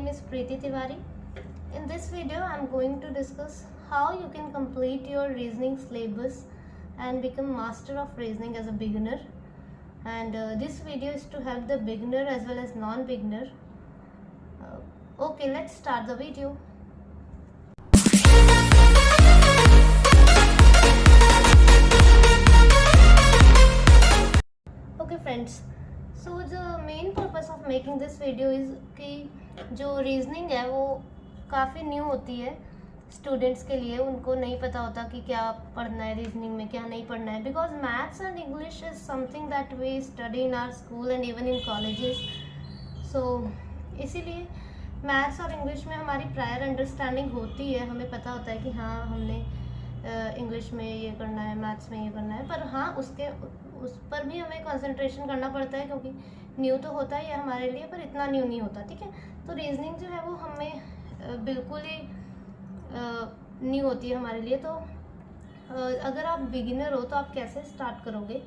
name is Preeti Tiwari. In this video, I am going to discuss how you can complete your reasoning syllabus and become master of reasoning as a beginner. And this video is to help the beginner as well as non-beginner. Okay, let's start the video. Okay friends, so the main purpose of making this video is कि जो reasoning है वो काफ़ी new होती है students के लिए. उनको नहीं पता होता कि क्या पढ़ना है रीजनिंग में, क्या नहीं पढ़ना है, because maths and English is something that we study in our school and even in colleges. So इसीलिए मैथ्स और इंग्लिश में हमारी प्रायर अंडरस्टैंडिंग होती है, हमें पता होता है कि हाँ हमने इंग्लिश में ये करना है, मैथ्स में ये करना है. पर हाँ उस पर भी हमें कंसंट्रेशन करना पड़ता है क्योंकि न्यू तो होता है ये हमारे लिए, पर इतना न्यू नहीं होता. ठीक है, तो रीजनिंग जो है वो हमें बिल्कुल ही न्यू होती है हमारे लिए. तो अगर आप बिगिनर हो तो आप कैसे स्टार्ट करोगे?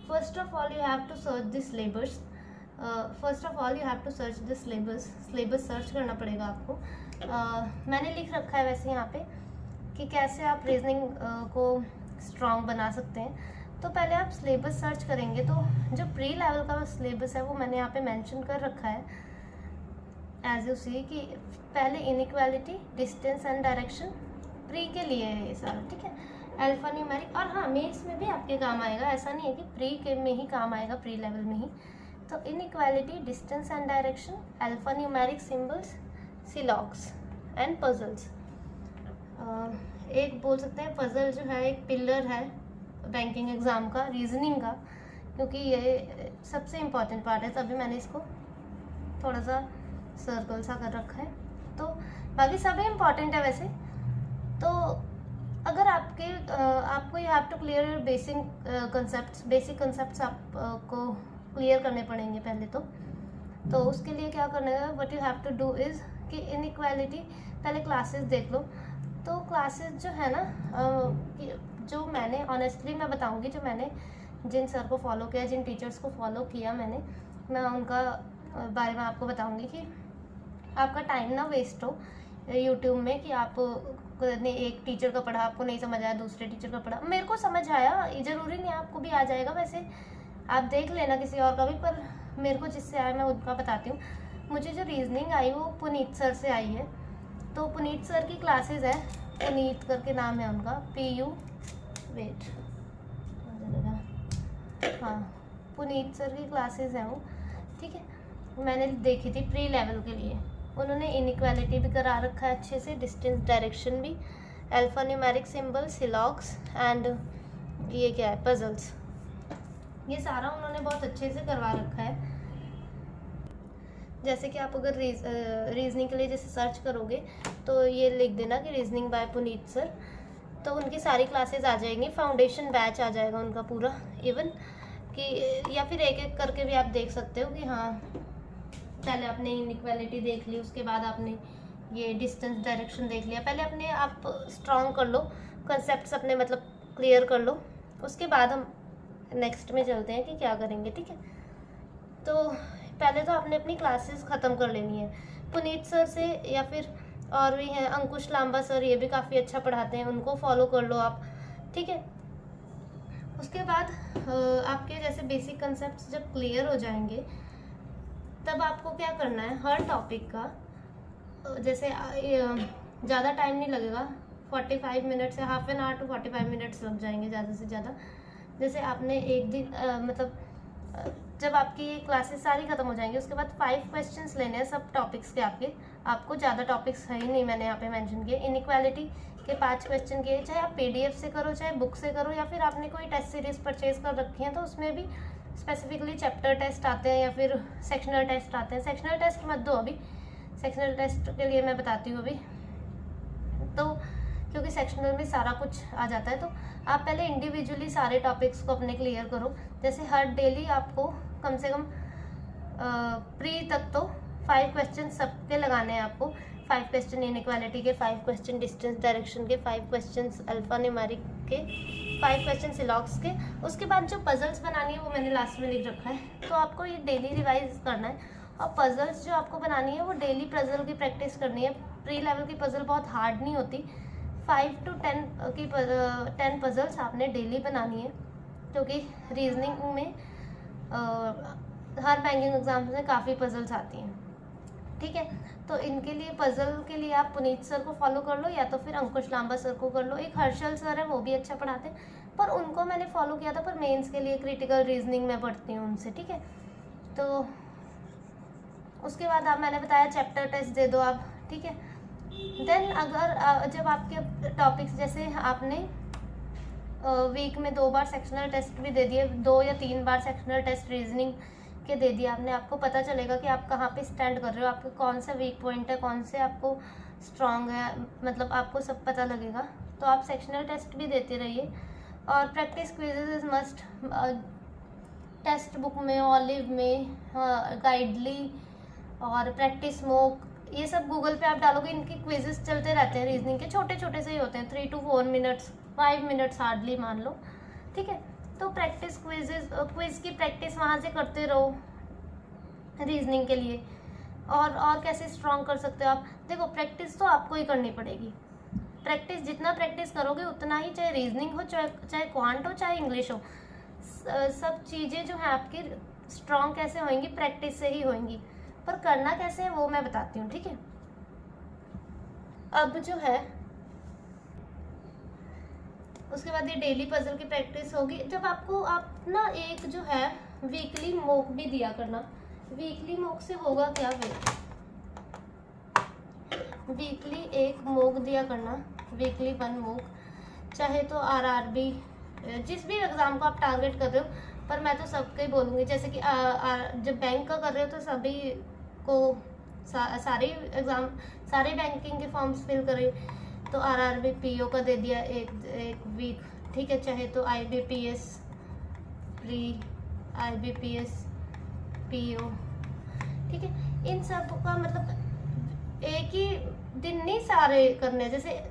First of all you have to search the syllabus. Syllabus search करना पड़ेगा आपको. मैंने लिख रखा है वैसे यहाँ पे कि कैसे आप रीजनिंग को स्ट्रॉन्ग बना सकते हैं. तो पहले आप सिलेबस सर्च करेंगे तो जो प्री लेवल का सिलेबस है वो मैंने यहाँ पे मेंशन कर रखा है एज यू सी कि पहले inequality, distance and direction pre के लिए है ये सारा. ठीक है, अल्फा न्यूमेरिक, और हाँ मेंस में भी आपके काम आएगा. ऐसा नहीं है कि प्री के में ही काम आएगा, प्री लेवल में ही. तो inequality, distance and direction, alpha numeric symbols, syllogisms and puzzles. एक बोल सकते हैं पजल जो है एक पिलर है बैंकिंग एग्ज़ाम का, रीजनिंग का, क्योंकि ये सबसे इम्पॉर्टेंट पार्ट है, तभी मैंने इसको थोड़ा सा सर्कल सा कर रखा है. तो बाकी सब इम्पॉर्टेंट है वैसे. तो अगर आपको you have to clear your basic concepts आपको क्लियर करने पड़ेंगे पहले. तो उसके लिए क्या करना है, what you have to do is कि इनइक्वालिटी पहले क्लासेस देख लो. तो क्लासेस जो है ना, जो मैंने ऑनेस्टली मैं बताऊंगी, जो मैंने जिन सर को फॉलो किया, जिन टीचर्स को फॉलो किया मैं उनका बारे में आपको बताऊंगी कि आपका टाइम ना वेस्ट हो यूट्यूब में कि आप ने एक टीचर का पढ़ा, आपको नहीं समझ आया, दूसरे टीचर का पढ़ा. मेरे को समझ आया, ज़रूरी नहीं आपको भी आ जाएगा. वैसे आप देख लेना किसी और का भी, पर मेरे को जिससे आया मैं उनका बताती हूँ. मुझे जो रीजनिंग आई वो पुनीत सर से आई है. तो पुनीत सर की क्लासेस है, पुनीत करके नाम है उनका, PU वेट, हाँ पुनीत सर की क्लासेस हैं वो. ठीक है, मैंने देखी थी प्री लेवल के लिए. उन्होंने इनइक्वालिटी भी करा रखा है अच्छे से, डिस्टेंस डायरेक्शन भी, अल्फा न्यूमेरिक सिंबल, सिलॉग्स एंड ये क्या है, पजल्स. ये सारा उन्होंने बहुत अच्छे से करवा रखा है. जैसे कि आप अगर रीजनिंग के लिए जैसे सर्च करोगे तो ये लिख देना कि रीजनिंग बाय पुनीत सर, तो उनकी सारी क्लासेस आ जाएंगी. फाउंडेशन बैच आ जाएगा उनका पूरा इवन कि, या फिर एक एक करके भी आप देख सकते हो कि हाँ पहले आपने इनइक्वालिटी देख ली, उसके बाद आपने ये डिस्टेंस डायरेक्शन देख लिया. पहले अपने आप स्ट्रॉन्ग कर लो, कंसेप्ट्स अपने मतलब क्लियर कर लो, उसके बाद हम नेक्स्ट में चलते हैं कि क्या करेंगे. ठीक है, तो पहले तो आपने अपनी क्लासेस ख़त्म कर लेनी है पुनीत सर से, या फिर और भी हैं अंकुश लांबा सर, ये भी काफ़ी अच्छा पढ़ाते हैं, उनको फॉलो कर लो आप. ठीक है, उसके बाद आपके जैसे बेसिक कंसेप्ट्स जब क्लियर हो जाएंगे तब आपको क्या करना है, हर टॉपिक का जैसे ज़्यादा टाइम नहीं लगेगा, 45 मिनट से half an hour to 45 minutes लग जाएंगे ज़्यादा से ज़्यादा. जैसे आपने एक दिन मतलब जब आपकी ये क्लासेस सारी ख़त्म हो जाएंगी उसके बाद 5 क्वेश्चंस लेने हैं सब टॉपिक्स के. आपको ज़्यादा टॉपिक्स है ही नहीं, मैंने यहाँ पे मेंशन किए. इनइक्वालिटी के 5 क्वेश्चन किए, चाहे आप PDF से करो, चाहे बुक से करो, या फिर आपने कोई टेस्ट सीरीज़ परचेज कर रखी है तो उसमें भी स्पेसिफिकली चैप्टर टेस्ट आते हैं या फिर सेक्शनल टेस्ट आते हैं. सेक्शनल टेस्ट मत दो अभी, सेक्शनल टेस्ट के लिए मैं बताती हूँ अभी. तो क्योंकि सेक्शनल में सारा कुछ आ जाता है, तो आप पहले इंडिविजुअली सारे टॉपिक्स को अपने क्लियर करो. जैसे हर डेली आपको कम से कम प्री तक तो 5 क्वेश्चन सबके लगाने हैं आपको. 5 क्वेश्चन इनइक्वालिटी के, 5 क्वेश्चन डिस्टेंस डायरेक्शन के, 5 क्वेश्चन अल्फा न्यूमेरिक के, 5 क्वेश्चन सिलॉग्स के. उसके बाद जो पजल्स बनानी है वो मैंने लास्ट में लिख रखा है. तो आपको ये डेली रिवाइज करना है और पजल्स जो आपको बनानी है वो डेली पजल की प्रैक्टिस करनी है। प्री लेवल की पजल बहुत हार्ड नहीं होती, 5 to 10 पजल्स आपने डेली बनानी है, क्योंकि रीजनिंग में हर बैंकिंग एग्जाम्स में काफ़ी पजल्स आती हैं, ठीक है। तो इनके लिए पजल के लिए आप पुनीत सर को फॉलो कर लो, या तो फिर अंकुश लांबा सर को कर लो। एक हर्षल सर है, वो भी अच्छा पढ़ाते हैं, पर उनको मैंने फॉलो किया था, पर मेंस के लिए क्रिटिकल रीजनिंग में पढ़ती हूँ उनसे, ठीक है। तो उसके बाद आप, मैंने बताया चैप्टर टेस्ट दे दो आप, ठीक है। देन अगर जब आपके टॉपिक्स, जैसे आपने वीक में 2 बार सेक्शनल टेस्ट भी दे दिए, 2 या 3 बार सेक्शनल टेस्ट रीजनिंग के दे दिए आपने, आपको पता चलेगा कि आप कहाँ पे स्टैंड कर रहे हो, आपके कौन सा वीक पॉइंट है, कौन से आपको स्ट्रांग है, मतलब आपको सब पता लगेगा। तो आप सेक्शनल टेस्ट भी देते रहिए, और practice quizzes is must. Text book में, ऑलिव में, गाइडली और प्रैक्टिस मोक, ये सब गूगल पे आप डालोगे, इनके क्विजेस चलते रहते हैं रीजनिंग के, छोटे छोटे से ही होते हैं, 3 to 4 मिनट्स, 5 मिनट्स हार्डली मान लो, ठीक है। तो प्रैक्टिस क्विज की प्रैक्टिस वहाँ से करते रहो रीजनिंग के लिए। और कैसे स्ट्रॉन्ग कर सकते हो आप, देखो प्रैक्टिस तो आपको ही करनी पड़ेगी। प्रैक्टिस जितना प्रैक्टिस करोगे उतना ही, चाहे रीजनिंग हो, चाहे क्वांट हो, चाहे इंग्लिश हो, सब चीज़ें जो है आपकी स्ट्रॉन्ग कैसे होंगी, प्रैक्टिस से ही होंगी। पर करना कैसे है वो मैं बताती हूँ, ठीक है। अब जो है उसके बाद ये डेली पजल की प्रैक्टिस होगी। जब आपको, आप ना एक जो है वीकली मॉक भी दिया करना। वीकली मॉक से होगा क्या, वीकली एक मॉक दिया करना, वीकली 1 मॉक, चाहे तो आरआरबी, जिस भी एग्ज़ाम को आप टारगेट कर रहे हो, पर मैं तो सबके ही बोलूँगी, जैसे कि जब बैंक का कर रहे हो तो सभी को सारे एग्ज़ाम, सारे बैंकिंग के फॉर्म्स फिल करें, तो आरआरबी पीओ का दे दिया एक वीक, ठीक है। चाहे तो आईबीपीएस प्री, आईबीपीएस पीओ, ठीक है। इन सब का मतलब एक ही दिन नहीं सारे करने, जैसे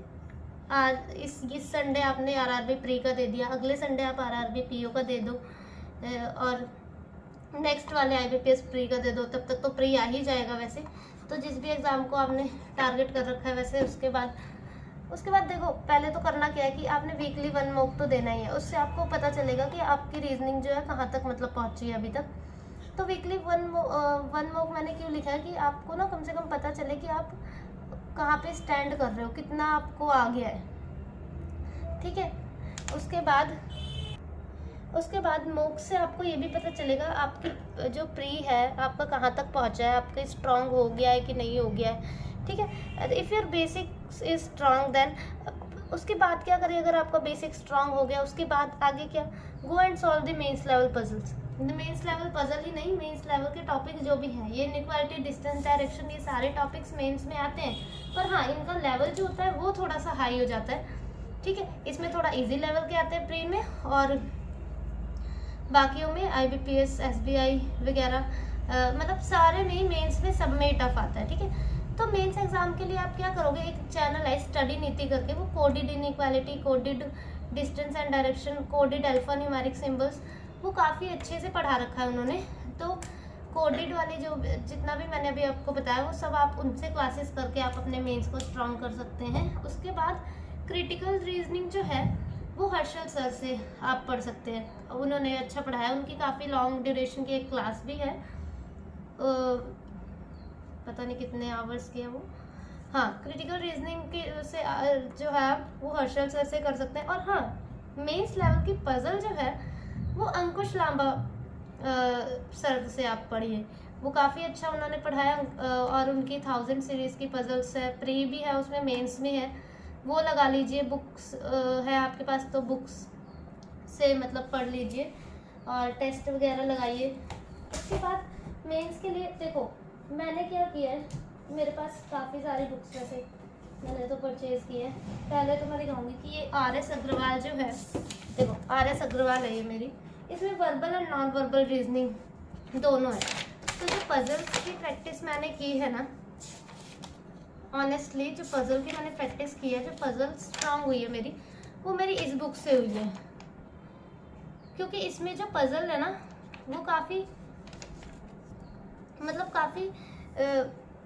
आज इस संडे आपने आरआरबी प्री का दे दिया, अगले संडे आप आरआरबी पीओ का दे दो, और नेक्स्ट वाले आईबीपीएस प्री का दे दो, तब तक तो प्री आ ही जाएगा वैसे। तो जिस भी एग्ज़ाम को आपने टारगेट कर रखा है वैसे, उसके बाद देखो, पहले तो करना क्या है कि आपने वीकली 1 मॉक तो देना ही है, उससे आपको पता चलेगा कि आपकी रीजनिंग जो है कहाँ तक मतलब पहुँची है अभी तक। तो वीकली 1 मॉक मैंने क्यों लिखा है कि आपको ना कम से कम पता चले कि आप कहाँ पे स्टैंड कर रहे हो, कितना आपको आ गया है, ठीक है। उसके बाद मॉक से आपको ये भी पता चलेगा आपकी जो प्री है आपका कहाँ तक पहुँचा है, आपका स्ट्रांग हो गया है कि नहीं हो गया है, ठीक है। If your basic is strong, then उसके बाद क्या करें, अगर आपका बेसिक स्ट्रांग हो गया, उसके बाद आगे क्या, go and solve the mains level puzzles. Mains level puzzle ही नहीं, मेंस लेवल के टॉपिक जो भी हैं, ये इनइक्वालिटी, डिस्टेंस, डायरेक्शन, ये सारे टॉपिक्स मेंस में आते हैं, पर हाँ इनका लेवल जो होता है वो थोड़ा सा हाई हो जाता है, ठीक है। इसमें थोड़ा इजी लेवल के आते हैं प्री में, और बाकियों में आईबीपीएस, एसबीआई वगैरह, मतलब सारे में ही, मेंस में सब में टफ आता है, ठीक है। तो मेंस एग्जाम के लिए आप क्या करोगे, एक चैनल है स्टडी नीति करके, वो coded inequality, coded distance and direction, coded alpha numeric symbols, वो काफ़ी अच्छे से पढ़ा रखा है उन्होंने। तो कोडिड वाले जो जितना भी मैंने अभी आपको बताया वो सब आप उनसे क्लासेस करके आप अपने मेंस को स्ट्रॉन्ग कर सकते हैं। उसके बाद क्रिटिकल रीजनिंग जो है वो हर्षल सर से आप पढ़ सकते हैं, उन्होंने अच्छा पढ़ाया, उनकी काफ़ी लॉन्ग ड्यूरेशन की एक क्लास भी है, पता नहीं कितने आवर्स की है वो। हाँ, क्रिटिकल रीजनिंग के से जो है आप वो हर्षल सर से कर सकते हैं। और हाँ, मेंस लेवल की पजल जो है वो अंकुश लांबा सर से आप पढ़िए, वो काफ़ी अच्छा उन्होंने पढ़ाया, और उनकी 1000 सीरीज़ की पजल्स है, प्री भी है उसमें, मेंस में है, वो लगा लीजिए। बुक्स है आपके पास तो बुक्स से मतलब पढ़ लीजिए, और टेस्ट वगैरह लगाइए। उसके बाद मेंस के लिए देखो मैंने क्या किया है, मेरे पास काफ़ी सारी बुक्स वैसे मैंने तो परचेज़ की है। पहले तो मैं दिखाऊंगी कि ये आर.एस. अग्रवाल जो है, देखो आर.एस. अग्रवाल है ये मेरी, इसमें वर्बल और नॉन वर्बल रीजनिंग दोनों है। तो जो पजल्स की प्रैक्टिस मैंने की है ना, ऑनेस्टली जो पजल की मैंने प्रैक्टिस की है, जो पजल स्ट्रांग हुई है मेरी, वो मेरी इस बुक से हुई है, क्योंकि इसमें जो पजल है ना वो काफ़ी मतलब काफ़ी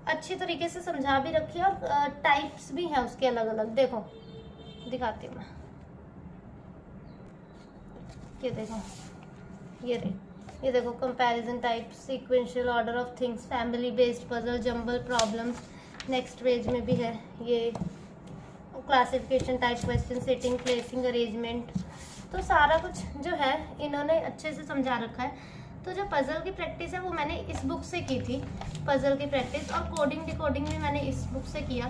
अच्छी तरीके से समझा भी रखी है, और टाइप्स भी हैं उसके अलग अलग। देखो दिखाती हूँ मैं, ये देखो, ये देखो comparison type, sequential order of things, family based puzzle, jumble problems. Next page में भी है ये classification type question, setting, placing, arrangement. तो सारा कुछ जो है इन्होंने अच्छे से समझा रखा है। तो जो पजल की प्रैक्टिस है वो मैंने इस बुक से की थी, पजल की प्रैक्टिस, और कोडिंग डिकोडिंग भी मैंने इस बुक से किया।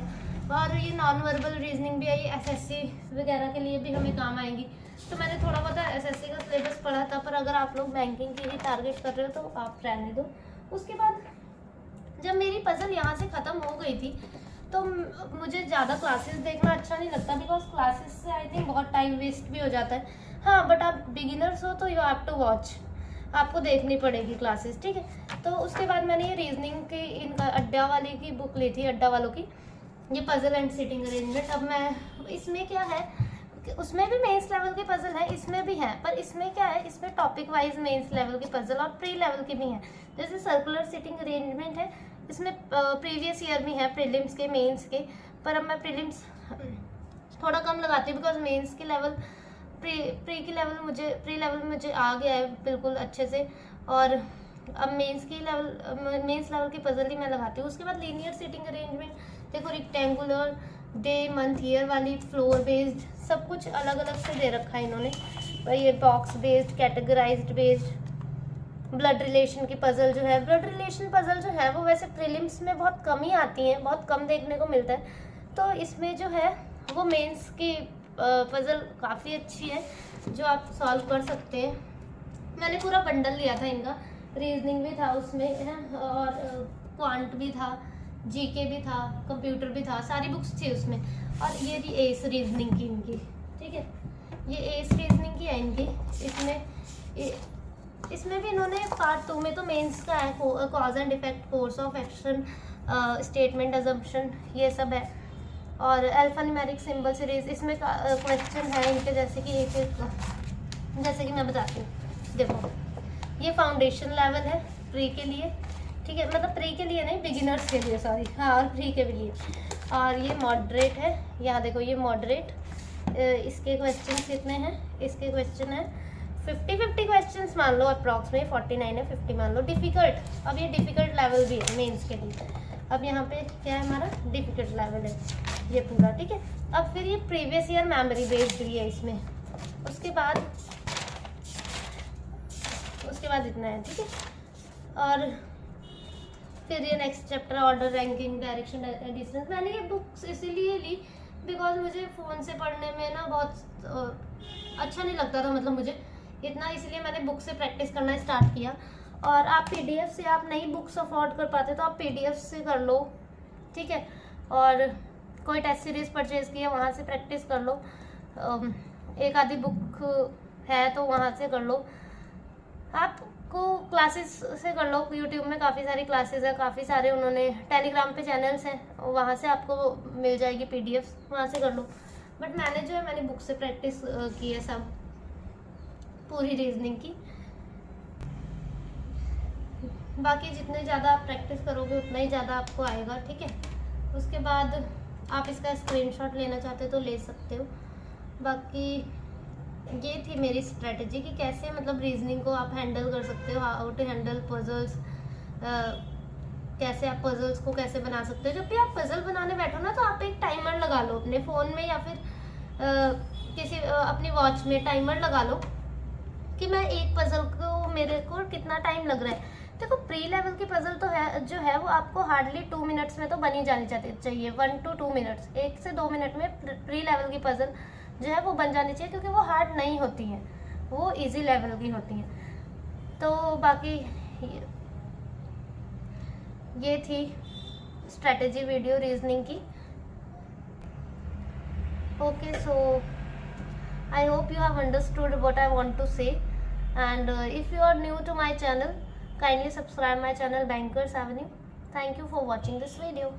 और ये नॉन वर्बल रीजनिंग भी है, ये एसएससी वगैरह के लिए भी हमें काम आएंगी। तो मैंने थोड़ा बहुत एसएससी का सिलेबस पढ़ा था, पर अगर आप लोग बैंकिंग की ही टारगेट कर रहे हो तो आप रहने दो। उसके बाद जब मेरी पजल यहाँ से ख़त्म हो गई थी तो मुझे ज़्यादा क्लासेस देखना अच्छा नहीं लगता, बिकॉज क्लासेस से आई थिंक बहुत टाइम वेस्ट भी हो जाता है। हाँ, बट आप बिगिनर्स हो तो यू हैव टू वॉच, आपको देखनी पड़ेगी क्लासेस, ठीक है। तो उसके बाद मैंने ये रीजनिंग की इनका अड्डा वाले की बुक ली थी, अड्डा वालों की, ये पजल एंड सिटिंग अरेंजमेंट। अब मैं इसमें क्या है कि उसमें भी मेंस लेवल की पजल है, इसमें भी है, पर इसमें क्या है, इसमें टॉपिक वाइज मेंस लेवल की पजल और प्री लेवल की भी है। जैसे सर्कुलर सिटिंग अरेंजमेंट है, इसमें प्रीवियस ईयर भी है, प्रीलिम्स के, मेंस के। पर अब मैं प्रीलिम्स थोड़ा कम लगाती हूँ, बिकॉज मेंस की लेवल प्री लेवल मुझे आ गया है बिल्कुल अच्छे से, और अब मेंस लेवल की पजल ही मैं लगाती हूँ। उसके बाद लीनियर सिटिंग अरेंजमेंट, देखो रेक्टेंगुलर, डे मंथ ईयर वाली, फ्लोर बेस्ड, सब कुछ अलग अलग से दे रखा है इन्होंने। ये box based, categorised based, blood relation की पजल जो है, ब्लड रिलेशन पजल जो है वो वैसे प्रीलिम्स में बहुत कम ही आती है, बहुत कम देखने को मिलता है। तो इसमें जो है वो मेंस की पजल काफ़ी अच्छी है, जो आप सॉल्व कर सकते हैं। मैंने पूरा बंडल लिया था इनका, रीजनिंग भी था उसमें है, और क्वांट भी था, जीके भी था, कंप्यूटर भी था, सारी बुक्स थी उसमें। और ये थी एस रीजनिंग की इनकी, ठीक है, ये एस रीजनिंग की है इनकी। इसमें भी इन्होंने पार्ट 2 में तो मेंस का है, cause and effect, course of action, statement, assumption, ये सब है। और अल्फान्यूमेरिक सिंबल सीरीज, इसमें क्वेश्चन है इनके, जैसे कि मैं बताती हूँ। देखो ये फाउंडेशन लेवल है प्री के लिए, ठीक है, मतलब प्री के लिए नहीं, बिगिनर्स के लिए, सॉरी, हाँ, और प्री के लिए। और ये मॉडरेट है, यहाँ देखो ये मॉडरेट, इसके क्वेश्चन कितने हैं, इसके क्वेश्चन है 50 क्वेश्चंस मान लो, अप्रॉक्स में 49 है, 50 मान लो। डिफ़िकल्ट, अब ये डिफ़िकल्ट लेवल भी है मेंस के लिए। अब यहाँ पे क्या है, हमारा डिफ़िकल्ट लेवल है ये पूरा, ठीक है। अब फिर ये प्रीवियस ईयर मेमोरी बेस्ड भी है इसमें। उसके बाद इतना है, ठीक है। और फिर ये next chapter, order, ranking, direction, distance. मैंने ये बुक्स इसीलिए ली बिकॉज मुझे फ़ोन से पढ़ने में ना बहुत अच्छा नहीं लगता था, मतलब मुझे इतना, इसलिए मैंने बुक से प्रैक्टिस करना स्टार्ट किया। और आप पीडीएफ से, आप नई बुक्स अफोर्ड कर पाते तो आप पीडीएफ से कर लो, ठीक है। और कोई टेस्ट सीरीज़ परचेज की है वहाँ से प्रैक्टिस कर लो, एक आधी बुक है तो वहाँ से कर लो। आपको क्लासेस से कर लो, यूट्यूब में काफ़ी सारी क्लासेस है, काफ़ी सारे उन्होंने टेलीग्राम पे चैनल्स हैं, वहाँ से आपको मिल जाएगी पीडीएफ, वहाँ से कर लो। बट मैंने जो है मैंने बुक से प्रैक्टिस की है सब, पूरी रीजनिंग की। बाकी जितने ज़्यादा आप प्रैक्टिस करोगे उतना ही ज़्यादा आपको आएगा, ठीक है। उसके बाद आप इसका स्क्रीनशॉट लेना चाहते हो तो ले सकते हो। बाकी ये थी मेरी स्ट्रेटजी कि कैसे मतलब रीजनिंग को आप हैंडल कर सकते हो, हाउ टू हैंडल पजल्स, कैसे आप पजल्स को कैसे बना सकते हो। जब भी आप पजल बनाने बैठो ना तो आप एक टाइमर लगा लो अपने फ़ोन में, या फिर किसी अपनी वॉच में टाइमर लगा लो कि मैं एक पजल को, मेरे को कितना टाइम लग रहा है। देखो प्री लेवल की पजल तो है जो है वो आपको हार्डली 2 मिनट्स में तो बनी जानी चाहिए, 1 to 2 मिनट्स, 1 से 2 मिनट में प्री लेवल की पजल जो है वो बन जानी चाहिए, क्योंकि वो हार्ड नहीं होती हैं, वो इजी लेवल की होती हैं। तो बाकी ये थी स्ट्रेटजी वीडियो रीजनिंग की। Okay, so I hope you have understood what I want to say, and if you are new to my channel, kindly subscribe my channel Bankers Avenue. Thank you for watching this video.